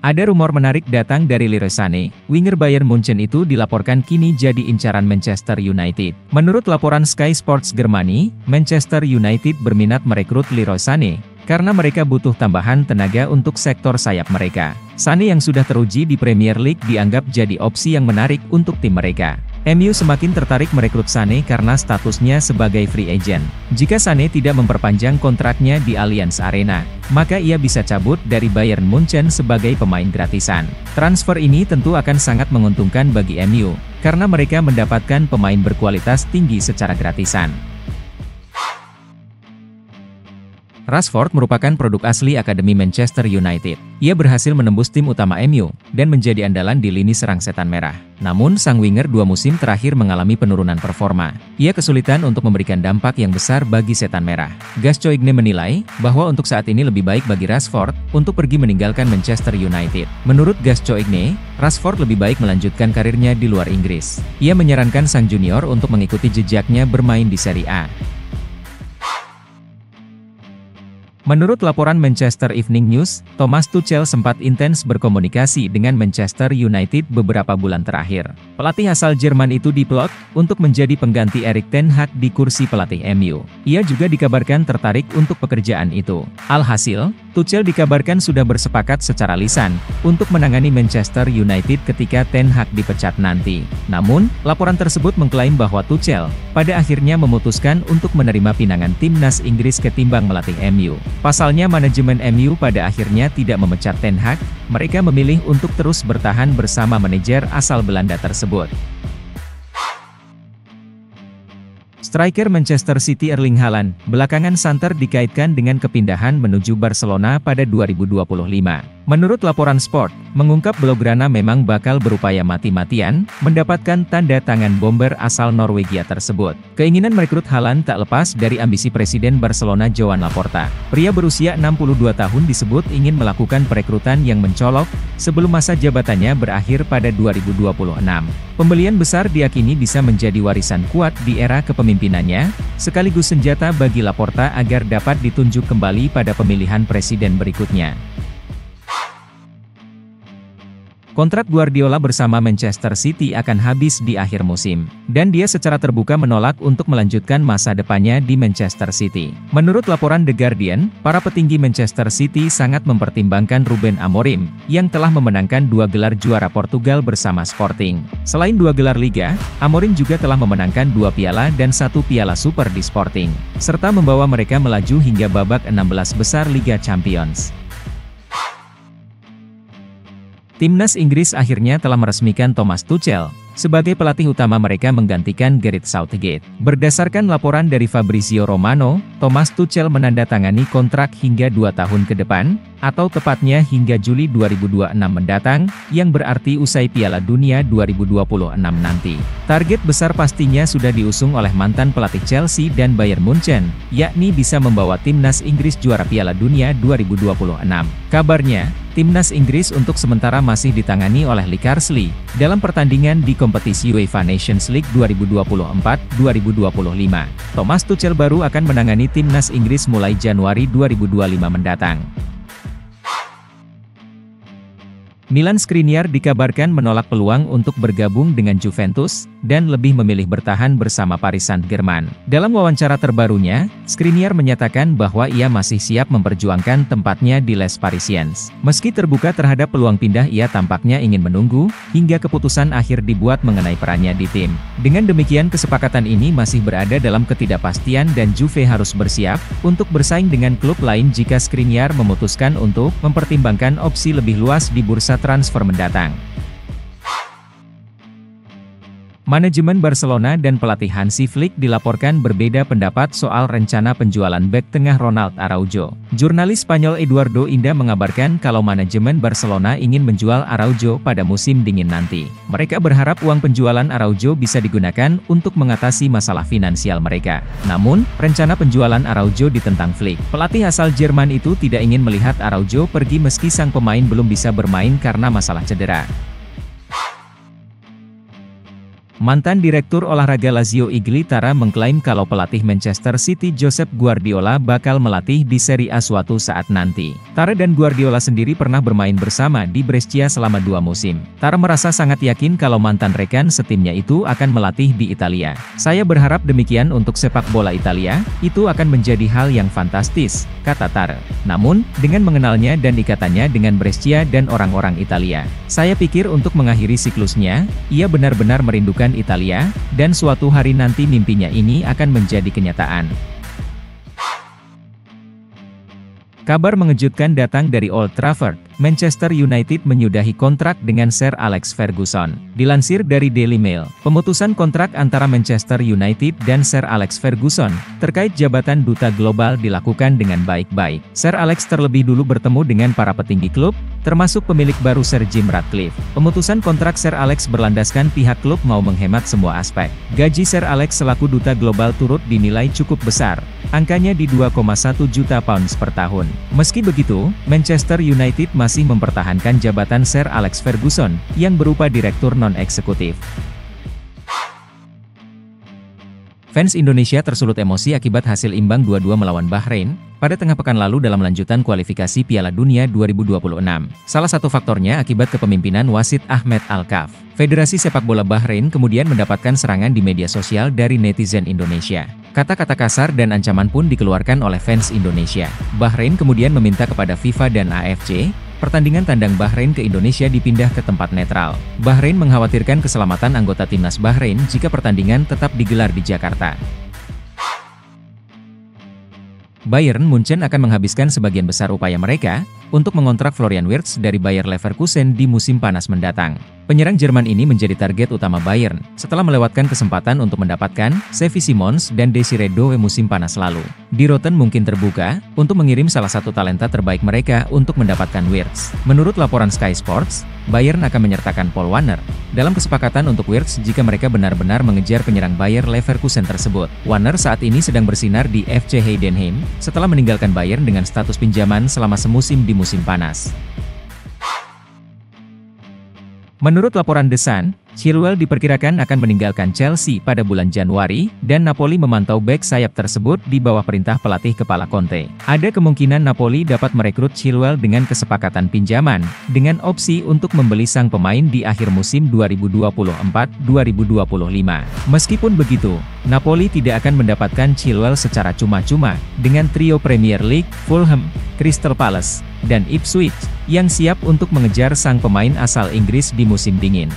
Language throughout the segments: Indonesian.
Ada rumor menarik datang dari Leroy Sané, winger Bayern Munchen itu dilaporkan kini jadi incaran Manchester United. Menurut laporan Sky Sports Germany, Manchester United berminat merekrut Leroy Sané, karena mereka butuh tambahan tenaga untuk sektor sayap mereka. Sané yang sudah teruji di Premier League dianggap jadi opsi yang menarik untuk tim mereka. MU semakin tertarik merekrut Sané karena statusnya sebagai free agent. Jika Sané tidak memperpanjang kontraknya di Allianz Arena, maka ia bisa cabut dari Bayern Munchen sebagai pemain gratisan. Transfer ini tentu akan sangat menguntungkan bagi MU, karena mereka mendapatkan pemain berkualitas tinggi secara gratisan. Rashford merupakan produk asli Akademi Manchester United. Ia berhasil menembus tim utama MU, dan menjadi andalan di lini serang setan merah. Namun sang winger 2 musim terakhir mengalami penurunan performa. Ia kesulitan untuk memberikan dampak yang besar bagi setan merah. Gascoigne menilai, bahwa untuk saat ini lebih baik bagi Rashford, untuk pergi meninggalkan Manchester United. Menurut Gascoigne, Rashford lebih baik melanjutkan karirnya di luar Inggris. Ia menyarankan sang junior untuk mengikuti jejaknya bermain di Serie A. Menurut laporan Manchester Evening News, Thomas Tuchel sempat intens berkomunikasi dengan Manchester United beberapa bulan terakhir. Pelatih asal Jerman itu diplot untuk menjadi pengganti Erik ten Hag di kursi pelatih MU. Ia juga dikabarkan tertarik untuk pekerjaan itu. Alhasil, Tuchel dikabarkan sudah bersepakat secara lisan untuk menangani Manchester United ketika ten Hag dipecat nanti. Namun, laporan tersebut mengklaim bahwa Tuchel pada akhirnya memutuskan untuk menerima pinangan timnas Inggris ketimbang melatih MU. Pasalnya manajemen MU pada akhirnya tidak memecat ten Hag, mereka memilih untuk terus bertahan bersama manajer asal Belanda tersebut. Striker Manchester City Erling Haaland, belakangan santer dikaitkan dengan kepindahan menuju Barcelona pada 2025. Menurut laporan Sport, mengungkap Blaugrana memang bakal berupaya mati-matian, mendapatkan tanda tangan bomber asal Norwegia tersebut. Keinginan merekrut Haaland tak lepas dari ambisi Presiden Barcelona Joan Laporta. Pria berusia 62 tahun disebut ingin melakukan perekrutan yang mencolok, sebelum masa jabatannya berakhir pada 2026. Pembelian besar diyakini bisa menjadi warisan kuat di era kepemimpinannya, sekaligus senjata bagi Laporta agar dapat ditunjuk kembali pada pemilihan presiden berikutnya. Kontrak Guardiola bersama Manchester City akan habis di akhir musim, dan dia secara terbuka menolak untuk melanjutkan masa depannya di Manchester City. Menurut laporan The Guardian, para petinggi Manchester City sangat mempertimbangkan Ruben Amorim, yang telah memenangkan 2 gelar juara Portugal bersama Sporting. Selain 2 gelar Liga, Amorim juga telah memenangkan 2 piala dan 1 piala super di Sporting, serta membawa mereka melaju hingga babak 16 besar Liga Champions. Timnas Inggris akhirnya telah meresmikan Thomas Tuchel sebagai pelatih utama mereka menggantikan Gareth Southgate. Berdasarkan laporan dari Fabrizio Romano, Thomas Tuchel menandatangani kontrak hingga 2 tahun ke depan, atau tepatnya hingga Juli 2026 mendatang, yang berarti usai Piala Dunia 2026 nanti. Target besar pastinya sudah diusung oleh mantan pelatih Chelsea dan Bayern Munchen, yakni bisa membawa timnas Inggris juara Piala Dunia 2026. Kabarnya, timnas Inggris untuk sementara masih ditangani oleh Lee Carsley, dalam pertandingan di kompetisi UEFA Nations League 2024-2025. Thomas Tuchel baru akan menangani timnas Inggris mulai Januari 2025 mendatang. Milan Skriniar dikabarkan menolak peluang untuk bergabung dengan Juventus, dan lebih memilih bertahan bersama Paris Saint-Germain. Dalam wawancara terbarunya, Skriniar menyatakan bahwa ia masih siap memperjuangkan tempatnya di Les Parisiens. Meski terbuka terhadap peluang pindah, ia tampaknya ingin menunggu, hingga keputusan akhir dibuat mengenai perannya di tim. Dengan demikian kesepakatan ini masih berada dalam ketidakpastian dan Juve harus bersiap untuk bersaing dengan klub lain jika Skriniar memutuskan untuk mempertimbangkan opsi lebih luas di bursa transfer mendatang. Manajemen Barcelona dan pelatih Hansi Flick dilaporkan berbeda pendapat soal rencana penjualan bek tengah Ronald Araujo. Jurnalis Spanyol Eduardo Inda mengabarkan kalau manajemen Barcelona ingin menjual Araujo pada musim dingin nanti. Mereka berharap uang penjualan Araujo bisa digunakan untuk mengatasi masalah finansial mereka. Namun, rencana penjualan Araujo ditentang Flick. Pelatih asal Jerman itu tidak ingin melihat Araujo pergi meski sang pemain belum bisa bermain karena masalah cedera. Mantan Direktur Olahraga Lazio Igli Tara mengklaim kalau pelatih Manchester City Josep Guardiola bakal melatih di Serie A suatu saat nanti. Tara dan Guardiola sendiri pernah bermain bersama di Brescia selama 2 musim. Tara merasa sangat yakin kalau mantan rekan setimnya itu akan melatih di Italia. Saya berharap demikian untuk sepak bola Italia, itu akan menjadi hal yang fantastis, kata Tara. Namun, dengan mengenalnya dan ikatannya dengan Brescia dan orang-orang Italia, saya pikir untuk mengakhiri siklusnya, ia benar-benar merindukan Italia, dan suatu hari nanti mimpinya ini akan menjadi kenyataan. Kabar mengejutkan datang dari Old Trafford. Manchester United menyudahi kontrak dengan Sir Alex Ferguson. Dilansir dari Daily Mail, pemutusan kontrak antara Manchester United dan Sir Alex Ferguson terkait jabatan duta global dilakukan dengan baik-baik. Sir Alex terlebih dulu bertemu dengan para petinggi klub, termasuk pemilik baru Sir Jim Ratcliffe. Pemutusan kontrak Sir Alex berlandaskan pihak klub mau menghemat semua aspek. Gaji Sir Alex selaku duta global turut dinilai cukup besar. Angkanya di 2,1 juta pounds per tahun. Meski begitu, Manchester United masih mempertahankan jabatan Sir Alex Ferguson, yang berupa direktur non-eksekutif. Fans Indonesia tersulut emosi akibat hasil imbang 2-2 melawan Bahrain, pada tengah pekan lalu dalam lanjutan kualifikasi Piala Dunia 2026. Salah satu faktornya akibat kepemimpinan wasit Ahmed Al-Kaf. Federasi Sepak Bola Bahrain kemudian mendapatkan serangan di media sosial dari netizen Indonesia. Kata-kata kasar dan ancaman pun dikeluarkan oleh fans Indonesia. Bahrain kemudian meminta kepada FIFA dan AFC, pertandingan tandang Bahrain ke Indonesia dipindah ke tempat netral. Bahrain mengkhawatirkan keselamatan anggota timnas Bahrain jika pertandingan tetap digelar di Jakarta. Bayern Munchen akan menghabiskan sebagian besar upaya mereka untuk mengontrak Florian Wirtz dari Bayer Leverkusen di musim panas mendatang. Penyerang Jerman ini menjadi target utama Bayern, setelah melewatkan kesempatan untuk mendapatkan Xavi Simons dan Desiree Doué musim panas lalu. Di Rotten mungkin terbuka, untuk mengirim salah satu talenta terbaik mereka untuk mendapatkan Wirtz. Menurut laporan Sky Sports, Bayern akan menyertakan Paul Warner dalam kesepakatan untuk Wirtz jika mereka benar-benar mengejar penyerang Bayer Leverkusen tersebut. Warner saat ini sedang bersinar di FC Heidenheim, setelah meninggalkan Bayern dengan status pinjaman selama semusim di musim panas. Menurut laporan The Sun, Chilwell diperkirakan akan meninggalkan Chelsea pada bulan Januari, dan Napoli memantau bek sayap tersebut di bawah perintah pelatih kepala Conte. Ada kemungkinan Napoli dapat merekrut Chilwell dengan kesepakatan pinjaman, dengan opsi untuk membeli sang pemain di akhir musim 2024-2025. Meskipun begitu, Napoli tidak akan mendapatkan Chilwell secara cuma-cuma, dengan trio Premier League, Fulham, Crystal Palace, dan Ipswich, yang siap untuk mengejar sang pemain asal Inggris di musim dingin.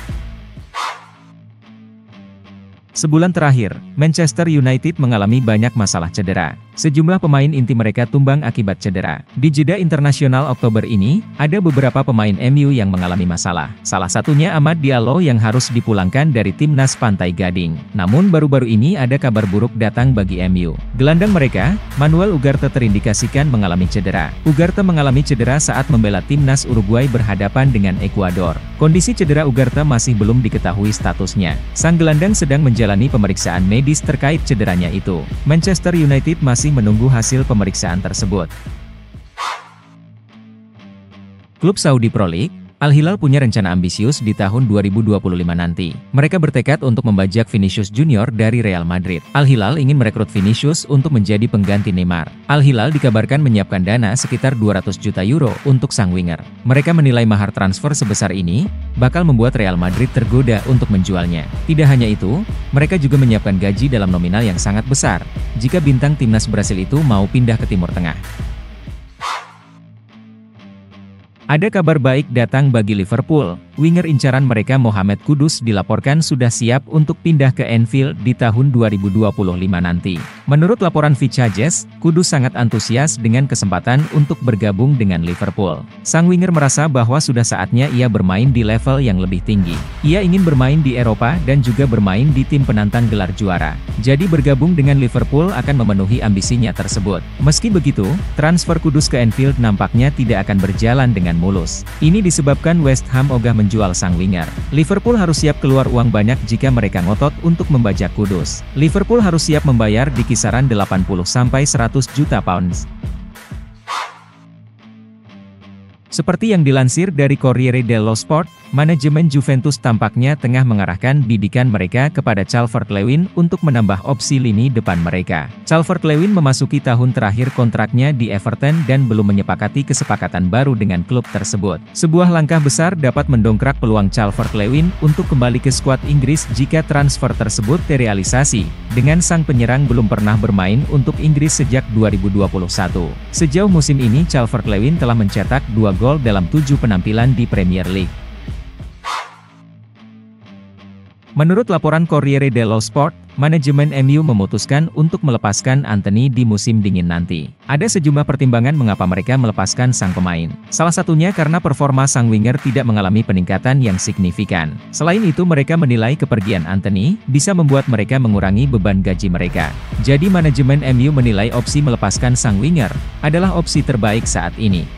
Sebulan terakhir, Manchester United mengalami banyak masalah cedera. Sejumlah pemain inti mereka tumbang akibat cedera. Di jeda internasional Oktober ini, ada beberapa pemain MU yang mengalami masalah. Salah satunya Amad Diallo yang harus dipulangkan dari timnas Pantai Gading. Namun baru-baru ini ada kabar buruk datang bagi MU. Gelandang mereka, Manuel Ugarte terindikasikan mengalami cedera. Ugarte mengalami cedera saat membela timnas Uruguay berhadapan dengan Ekuador. Kondisi cedera Ugarte masih belum diketahui statusnya. Sang gelandang sedang menjalani pemeriksaan medis terkait cederanya itu. Manchester United masih menunggu hasil pemeriksaan tersebut. Klub Saudi Pro League, Al Hilal punya rencana ambisius di tahun 2025 nanti. Mereka bertekad untuk membajak Vinicius Junior dari Real Madrid. Al Hilal ingin merekrut Vinicius untuk menjadi pengganti Neymar. Al Hilal dikabarkan menyiapkan dana sekitar 200 juta euro untuk sang winger. Mereka menilai mahar transfer sebesar ini bakal membuat Real Madrid tergoda untuk menjualnya. Tidak hanya itu, mereka juga menyiapkan gaji dalam nominal yang sangat besar jika bintang timnas Brasil itu mau pindah ke Timur Tengah. Ada kabar baik datang bagi Liverpool. Winger incaran mereka Mohamed Kudus dilaporkan sudah siap untuk pindah ke Anfield di tahun 2025 nanti. Menurut laporan Vichages, Kudus sangat antusias dengan kesempatan untuk bergabung dengan Liverpool. Sang winger merasa bahwa sudah saatnya ia bermain di level yang lebih tinggi. Ia ingin bermain di Eropa dan juga bermain di tim penantang gelar juara. Jadi bergabung dengan Liverpool akan memenuhi ambisinya tersebut. Meski begitu, transfer Kudus ke Anfield nampaknya tidak akan berjalan dengan mulus. Ini disebabkan West Ham ogah menjual sang winger. Liverpool harus siap keluar uang banyak jika mereka ngotot untuk membajak Kudus. Liverpool harus siap membayar di kisaran 80-100 juta pounds. Seperti yang dilansir dari Corriere dello Sport, Manajemen Juventus tampaknya tengah mengarahkan bidikan mereka kepada Calvert-Lewin untuk menambah opsi lini depan mereka. Calvert-Lewin memasuki tahun terakhir kontraknya di Everton dan belum menyepakati kesepakatan baru dengan klub tersebut. Sebuah langkah besar dapat mendongkrak peluang Calvert-Lewin untuk kembali ke skuad Inggris jika transfer tersebut terrealisasi, dengan sang penyerang belum pernah bermain untuk Inggris sejak 2021. Sejauh musim ini Calvert-Lewin telah mencetak 2 gol dalam 7 penampilan di Premier League. Menurut laporan Corriere dello Sport, manajemen MU memutuskan untuk melepaskan Antony di musim dingin nanti. Ada sejumlah pertimbangan mengapa mereka melepaskan sang pemain. Salah satunya karena performa sang winger tidak mengalami peningkatan yang signifikan. Selain itu mereka menilai kepergian Antony bisa membuat mereka mengurangi beban gaji mereka. Jadi manajemen MU menilai opsi melepaskan sang winger adalah opsi terbaik saat ini.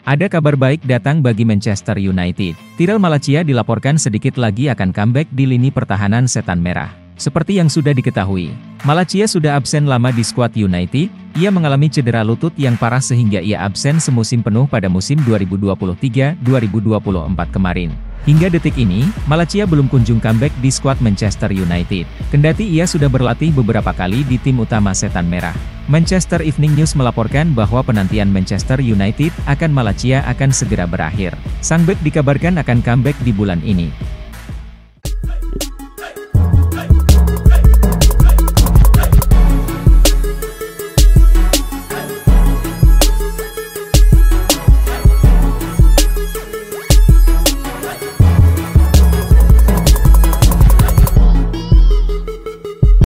Ada kabar baik datang bagi Manchester United. Tyrell Malacia dilaporkan sedikit lagi akan comeback di lini pertahanan Setan Merah. Seperti yang sudah diketahui, Malacia sudah absen lama di skuad United. Ia mengalami cedera lutut yang parah sehingga ia absen semusim penuh pada musim 2023-2024 kemarin. Hingga detik ini, Malacia belum kunjung comeback di skuad Manchester United. Kendati ia sudah berlatih beberapa kali di tim utama Setan Merah. Manchester Evening News melaporkan bahwa penantian Manchester United akan Malacia akan segera berakhir. Sang bek dikabarkan akan comeback di bulan ini.